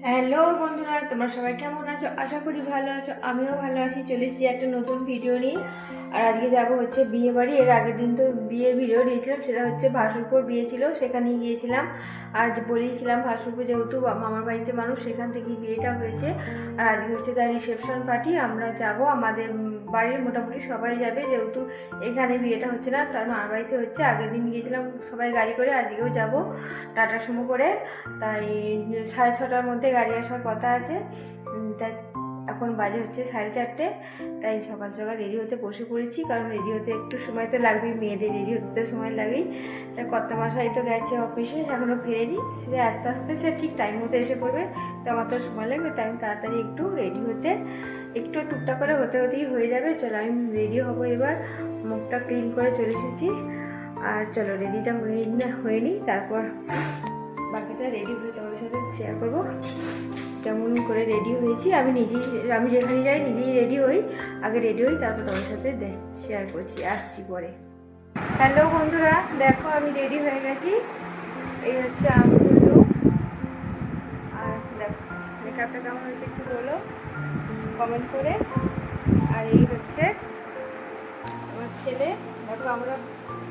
Hello বন্ধুরা, তোমরা সবাই কেমন আছো? আশা করি ভালো আছো। আমিও ভালো আছি। চলে এসেছি একটা নতুন ভিডিও নিয়ে। আর আজকে যাবো হচ্ছে বিয়ে বাড়ি। এর আগের দিন তো বিয়ের ভিডিও দিয়েছিলাম, সেটা হচ্ছে ভাসুরপুর বিয়ে ছিল, সেখানেই গিয়েছিলাম। আর যে বলেছিলাম ভাসুরপুর যেহেতু মামার বাড়িতে মানুষ, সেখান থেকেই বিয়েটা হয়েছে। আর আজকে হচ্ছে তার রিসেপশন পার্টি। আমরা যাব, আমাদের বাড়ির মোটামুটি সবাই যাবে, যেহেতু এখানে বিয়েটা হচ্ছে না, তার মামার বাড়িতে হচ্ছে। আগের দিন গিয়েছিলাম সবাই গাড়ি করে, আজকেও যাব টাটা সুমো করে। তাই 6:30টার মধ্যে গাড়ি আসার কথা আছে। তাই এখন বাজে হচ্ছে 4:30। তাই সকাল সকাল রেডি হতে বসে পড়েছি, কারণ রেডি হতে একটু সময় তো লাগবেই, মেয়েদের রেডি হতে সময় লাগেই। তাই কর্তামশাই তো গেছে অফিসে, এখনও ফেরেনি। সে আস্তে আস্তে সে ঠিক টাইম মতো এসে পড়বে, তো আমার তো সময় লাগবে। তাই আমি তাড়াতাড়ি একটু রেডি হতে, একটু টুকটাক করে হতে হতেই হয়ে যাবে। চলো আমি রেডি হবো এবার। মুখটা ক্লিন করে চলে এসেছি। আর চলো রেডিটা হয়ে নিই, তারপর বাকিটা রেডি হয়ে তোমাদের সাথে শেয়ার করবো কেমন করে রেডি হয়েছি। আমি যেখানে যাই নিজেই রেডি হই, আগে রেডি হই, তারপর তোমাদের সাথে শেয়ার করছি, আসছি পরে। হ্যালো বন্ধুরা, দেখো আমি রেডি হয়ে গেছি। এই হচ্ছে আমার লুক। আর দেখো মেকআপটা কেমন হয়েছে একটু বলো কমেন্ট করে। আর এই হচ্ছে আমার ছেলে। দেখো আমরা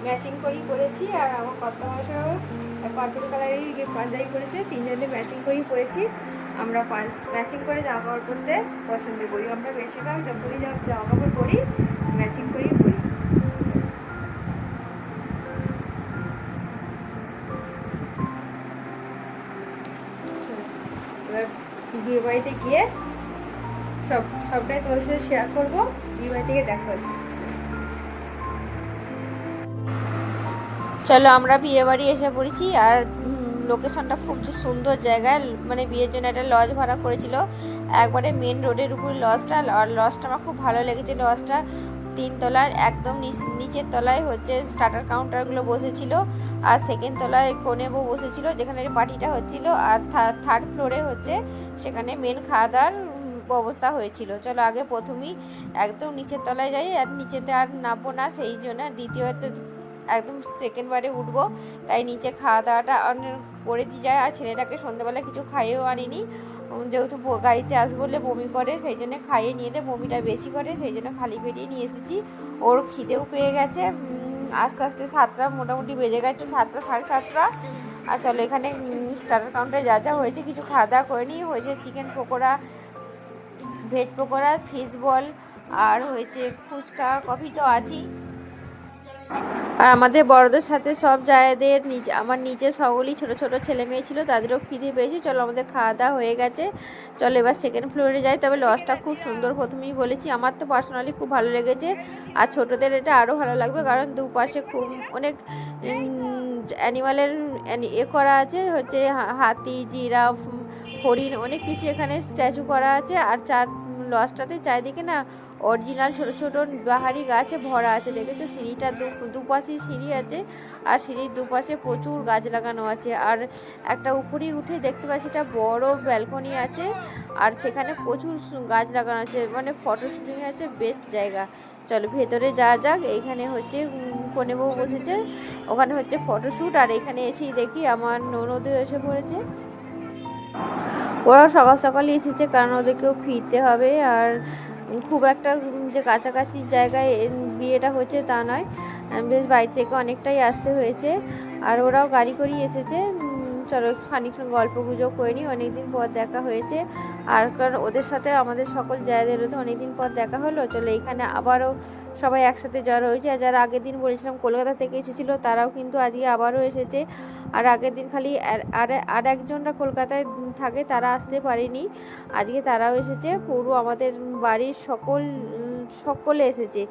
ম্যাচিং করেই পরেছি। আর আমার কর্তামশাইও পার্পল কালারেরই পাঞ্জাবি পরেছে, তিনজনে ম্যাচিং করেই পরেছি। আমরা ম্যাচিং করে জামা কাপড় পরতে পছন্দ করি। আমরা বেশিরভাগ যখনই জামা কাপড় পরি ম্যাচিং করেই পরি। এবার বিয়ে বাড়িতে গিয়ে সবটাই তোমাদের সাথে শেয়ার করবো। বিয়ে বাড়ি থেকে দেখা হচ্ছে। চলো আমরা বিয়ে বাড়ি এসে পড়েছি। আর লোকেশনটা খুব যে সুন্দর জায়গায়, মানে বিয়ের জন্য একটা লজ ভাড়া করেছিল একবারে মেন রোডের উপর লজটা। আর লজটা আমার খুব ভালো লেগেছে। লজটা 3 তলার, একদম নিচের তলায় হচ্ছে স্টার্টার কাউন্টারগুলো বসেছিল, আর সেকেন্ড তলায় কোণে বউ বসেছিল যেখানে পার্টিটা হচ্ছিল। আর থার্ড ফ্লোরে হচ্ছে সেখানে মেন খাওয়া দাওয়ার ব্যবস্থা হয়েছিল। চলো আগে প্রথমেই একদম নিচের তলায় যাই, আর নিচেতে আর নামবো না, সেই জন্য দ্বিতীয়ত একদম সেকেন্ডবারে উঠবো। তাই নিচে খাওয়া দাওয়াটা করে দিয়ে যায়। আর ছেলেটাকে সন্ধ্যেবেলা কিছু খাইয়েও আনিনি, যেহেতু গাড়িতে আসবো বলে বমি করে, সেই জন্য খাইয়ে নিয়ে এলে বমিটা বেশি করে, সেই জন্য খালি পেটেই নিয়ে এসেছি। ওর খিদেও পেয়ে গেছে। আস্তে আস্তে 7টা মোটামুটি বেজে গেছে, 7টা 7:30। আর চলো এখানে স্টার্টার কাউন্টারে যা যা হয়েছে কিছু খাওয়া দাওয়া করে নিই। হয়েছে chicken pakora, veg pakora, fish ball, আর হয়েছে ফুচকা, কফি তো আছেই। আর আমাদের বড়দের সাথে সব জায়গাদের আমার নিচে সকলেই ছোট ছোট ছেলে মেয়ে ছিল, তাদেরও খিদে পেয়েছে। চলো আমাদের খাওয়া দাওয়া হয়ে গেছে, চলো এবার সেকেন্ড ফ্লোরে যাই। তবে লজটা খুব সুন্দর, প্রথমেই বলেছি আমার তো পার্সোনালি খুব ভালো লেগেছে। আর ছোটদের এটা আরও ভালো লাগবে, কারণ দুপাশে খুব অনেক অ্যানিমালের করা আছে, হচ্ছে হাতি, জিরাফ, হরিণ, অনেক কিছু এখানে স্ট্যাচু করা আছে। আর লজটাতে চারিদিকে না অরিজিনাল ছোট ছোট বাহারি গাছে ভরা আছে। দেখেছো সিঁড়িটা দুপাশে সিঁড়ি আছে, আর সিঁড়ির দুপাশে প্রচুর গাছ লাগানো আছে। আর একটা উপরেই উঠে দেখতে পাচ্ছি একটা বড় ব্যালকনি আছে, আর সেখানে প্রচুর গাছ লাগানো আছে, মানে ফটো শুটিং আছে, বেস্ট জায়গা। চলো ভেতরে যাওয়া যাক। এইখানে হচ্ছে কনে বউ বসেছে, ওখানে হচ্ছে ফটোশ্যুট। আর এখানে এসেই দেখি আমার ননদও এসে পড়েছে। ওরা সকাল সকালই এসেছে, কারণ ওদেরকেও ফিরতে হবে। আর খুব একটা যে কাছাকাছি জায়গায় বিয়েটা হচ্ছে তা নয়, বেশ বাড়ি থেকে অনেকটাই আসতে হয়েছে। আর ওরাও গাড়ি করেই এসেছে। চলো খানিকক্ষণ গল্প গুজব করে নিই, অনেকদিন পর দেখা হয়েছে। আর কারণ ওদের সাথে আমাদের সকল জায়গাদেরও তো অনেকদিন পর দেখা হলো। চলো এখানে আবারও সবাই একসাথে জড়ো হয়েছে। আর যারা আগের দিন বলেছিলাম কলকাতা থেকে এসেছিলো, তারাও কিন্তু আজকে আবারও এসেছে। আর আগের দিন খালি আর একজনরা কলকাতায় থাকে, তারা আসতে পারেনি, আজকে তারাও এসেছে। পুরো আমাদের বাড়ির সকলে এসেছে,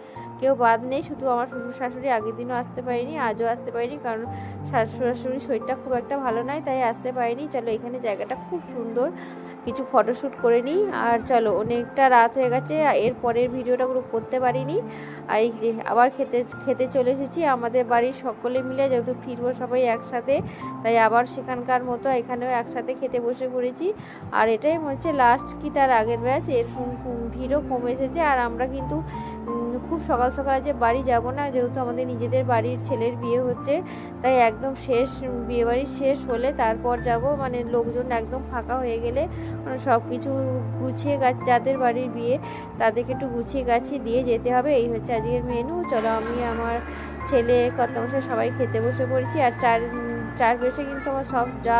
কেউ বাদ নেই। শুধু আমার শ্বশুর শাশুড়ি আগের দিনও আসতে পারেনি, আজও আসতে পারেনি, কারণ শ্বশুর শাশুড়ির শরীরটা খুব একটা ভালো নয়, তাই আসতে পারেনি। চলো এখানে জায়গাটা খুব সুন্দর, কিছু ফটোশ্যুট করে নিই। আর চলো অনেকটা রাত হয়ে গেছে, এর পরের ভিডিওটা পুরো করতে পারিনি। আর এই যে আবার খেতে চলে এসেছি আমাদের বাড়ির সকলে মিলে, যেহেতু ফিরবো সবাই একসাথে, তাই আবার সেখানকার মতো এখানেও একসাথে খেতে বসে পড়েছি। আর এটাই মনে হচ্ছে লাস্ট কি তার আগের ব্যাচ, এর ভিড়ও কমে এসেছে। আর আমরা কিন্তু খুব সকাল সকাল যে বাড়ি যাব না, যেহেতু আমাদের নিজেদের বাড়ির ছেলের বিয়ে হচ্ছে, তাই একদম শেষ বিয়েবাড়ি শেষ হলে তারপর যাব, মানে লোকজন একদম ফাঁকা হয়ে গেলে মানে সব কিছু গুছিয়ে যাদের বাড়ির বিয়ে তাদেরকে একটু গুছিয়ে গাছিয়ে দিয়ে যেতে হবে। এই হচ্ছে আজকের মেনু। চলো আমি আমার ছেলে কর্তামশাই সবাই খেতে বসে পড়েছি। আর চার বেশে কিন্তু আমার সব যা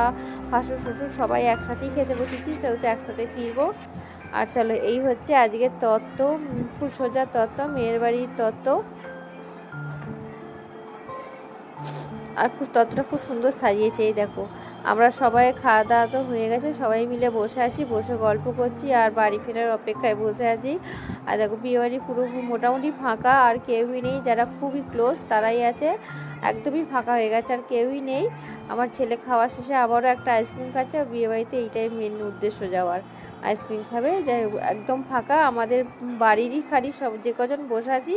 শাশুড় শ্বশুর সবাই একসাথেই খেতে বসেছি, সেহেতু একসাথে ফিরবো। আর চলো এই হচ্ছে আজকের তত্ত্ব, ফুলসজ্জার তত্ত্ব, মেয়ের বাড়ির তত্ত্ব। আর ততটা খুব সুন্দর সাজিয়েছে। এই দেখো আমরা সবাই খাওয়া দাওয়া তো হয়ে গেছে, সবাই মিলে বসে আছি, বসে গল্প করছি আর বাড়ি ফেরার অপেক্ষায় বসে আছি। আর দেখো বিয়েবাড়ি পুরো মোটামুটি ফাঁকা, আর কেউই নেই, যারা খুবই ক্লোজ তারাই আছে, একদমই ফাঁকা হয়ে গেছে আর কেউই নেই। আমার ছেলে খাওয়া শেষে আবারও একটা আইসক্রিম খাচ্ছে, আর বিয়েবাড়িতে এইটাই মেন উদ্দেশ্য যাওয়ার, আইসক্রিম খাবে। যাই হোক একদম ফাঁকা, আমাদের বাড়িরই খালি সব যে কজন বসে আছি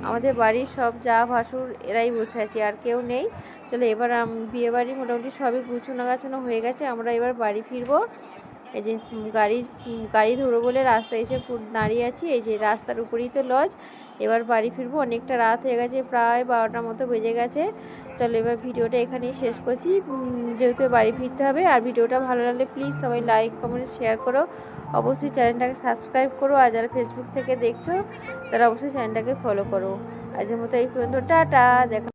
আমাদের বাড়ির সব যা ভাসুর এরাই বসে আছি, আর কেউ নেই। চলো এবার বিয়েবাড়ি মোটামুটি সবই গুছানো গাছানো হয়ে গেছে, আমরা এবার বাড়ি ফিরবো। এই যে গাড়ি ধরবো বলে রাস্তায় এসে দাঁড়িয়ে আছি, এই যে রাস্তার উপরেই তো লজ। এবার বাড়ি ফিরবো, অনেকটা রাত হয়ে গেছে, প্রায় 12টার মতো বেজে গেছে। চলো এবার ভিডিওটা এখানেই শেষ করছি, যেহেতু বাড়ি ফিরতে হবে। আর ভিডিওটা ভালো লাগলে প্লিজ সবাই লাইক কমেন্ট শেয়ার করো, অবশ্যই চ্যানেলটাকে সাবস্ক্রাইব করো, আর যারা ফেসবুক থেকে দেখছো তারা অবশ্যই চ্যানেলটাকে ফলো করো। আজকের মতো এই পর্যন্ত, টাটা। দেখা